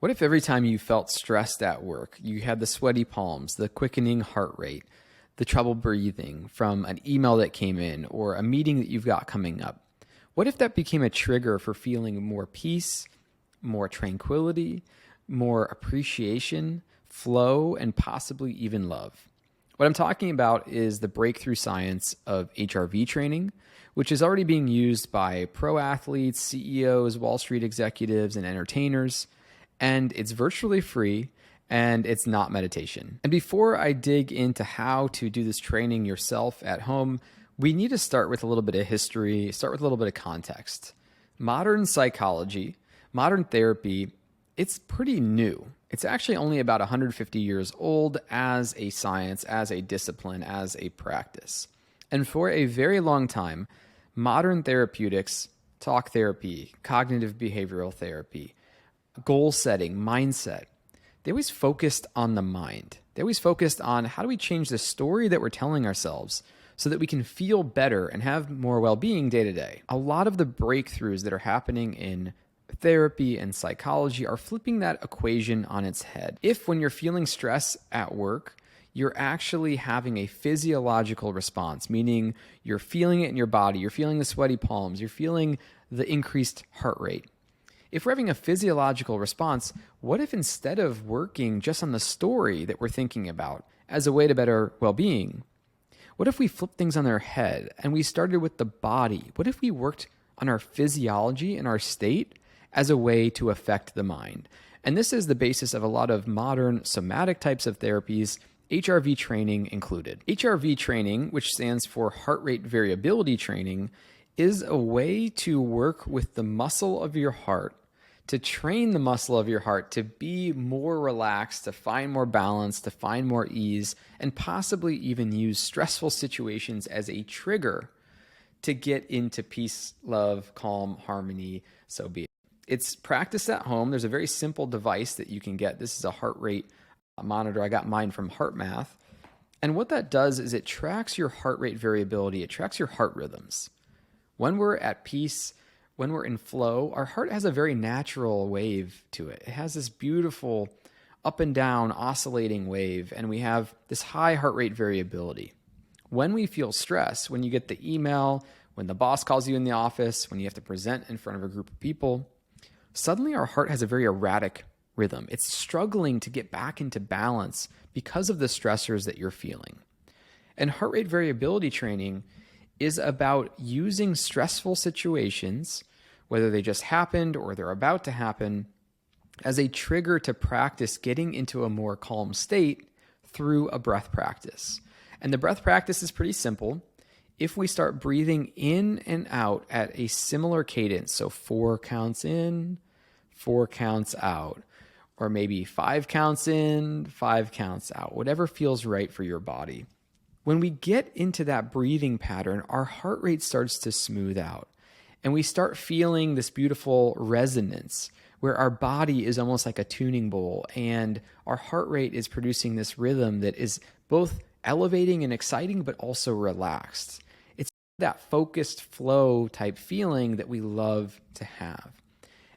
What if every time you felt stressed at work, you had the sweaty palms, the quickening heart rate, the trouble breathing from an email that came in or a meeting that you've got coming up? What if that became a trigger for feeling more peace, more tranquility, more appreciation, flow, and possibly even love? What I'm talking about is the breakthrough science of HRV training, which is already being used by pro athletes, CEOs, Wall Street executives, and entertainers. And it's virtually free, and it's not meditation. And before I dig into how to do this training yourself at home, we need to start with a little bit of history, start with a little bit of context. Modern psychology, modern therapy, it's pretty new. It's actually only about 150 years old as a science, as a discipline, as a practice. And for a very long time, modern therapeutics, talk therapy, cognitive behavioral therapy, goal setting, mindset, they always focused on the mind. They always focused on how do we change the story that we're telling ourselves so that we can feel better and have more well-being day to day. A lot of the breakthroughs that are happening in therapy and psychology are flipping that equation on its head. If when you're feeling stress at work, you're actually having a physiological response, meaning you're feeling it in your body, you're feeling the sweaty palms, you're feeling the increased heart rate. If we're having a physiological response, what if instead of working just on the story that we're thinking about as a way to better well-being, what if we flipped things on their head and we started with the body? What if we worked on our physiology and our state as a way to affect the mind? And this is the basis of a lot of modern somatic types of therapies, HRV training included. HRV training, which stands for Heart Rate Variability training, is a way to work with the muscle of your heart, to train the muscle of your heart to be more relaxed, to find more balance, to find more ease, and possibly even use stressful situations as a trigger to get into peace, love, calm, harmony, so be it. It's practiced at home. There's a very simple device that you can get. This is a heart rate monitor. I got mine from HeartMath. And what that does is it tracks your heart rate variability. It tracks your heart rhythms. When we're at peace, when we're in flow, our heart has a very natural wave to it. It has this beautiful up and down oscillating wave, and we have this high heart rate variability. When we feel stress, when you get the email, when the boss calls you in the office, when you have to present in front of a group of people, suddenly our heart has a very erratic rhythm. It's struggling to get back into balance because of the stressors that you're feeling. And heart rate variability training is about using stressful situations, whether they just happened or they're about to happen, as a trigger to practice getting into a more calm state through a breath practice. And the breath practice is pretty simple. If we start breathing in and out at a similar cadence, so 4 counts in, 4 counts out, or maybe 5 counts in, 5 counts out, whatever feels right for your body. When we get into that breathing pattern, our heart rate starts to smooth out, and we start feeling this beautiful resonance where our body is almost like a tuning bowl, and our heart rate is producing this rhythm that is both elevating and exciting, but also relaxed. It's that focused flow type feeling that we love to have.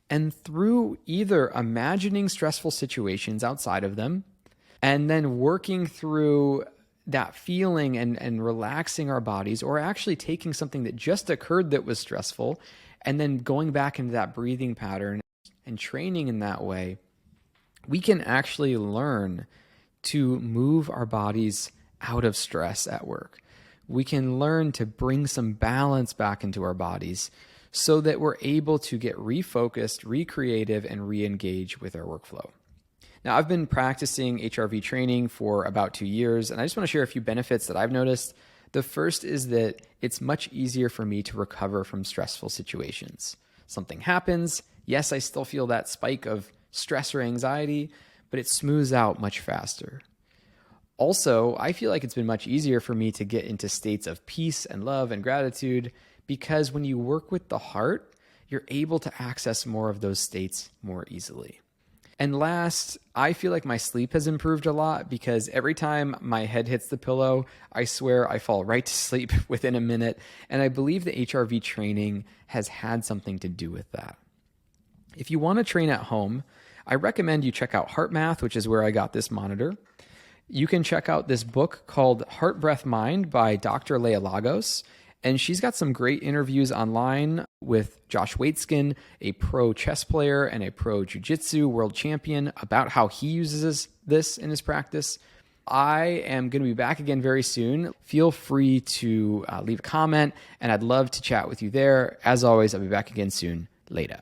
And through either imagining stressful situations outside of them, and then working through that feeling and relaxing our bodies, or actually taking something that just occurred that was stressful and then going back into that breathing pattern and training in that way, we can actually learn to move our bodies out of stress at work. We can learn to bring some balance back into our bodies so that we're able to get refocused, recreative, and re-engage with our workflow. Now, I've been practicing HRV training for about 2 years, and I just want to share a few benefits that I've noticed. The first is that it's much easier for me to recover from stressful situations. Something happens. Yes, I still feel that spike of stress or anxiety, but it smooths out much faster. Also, I feel like it's been much easier for me to get into states of peace and love and gratitude because when you work with the heart, you're able to access more of those states more easily. And last, I feel like my sleep has improved a lot because every time my head hits the pillow, I swear I fall right to sleep within a minute. And I believe the HRV training has had something to do with that. If you want to train at home, I recommend you check out Heart Math, which is where I got this monitor. You can check out this book called Heart, Breath, Mind by Dr. Leah Lagos. And she's got some great interviews online with Josh Waitzkin, a pro chess player and a pro jiu-jitsu world champion, about how he uses this in his practice. I am going to be back again very soon. Feel free to leave a comment, and I'd love to chat with you there. As always, I'll be back again soon. Later.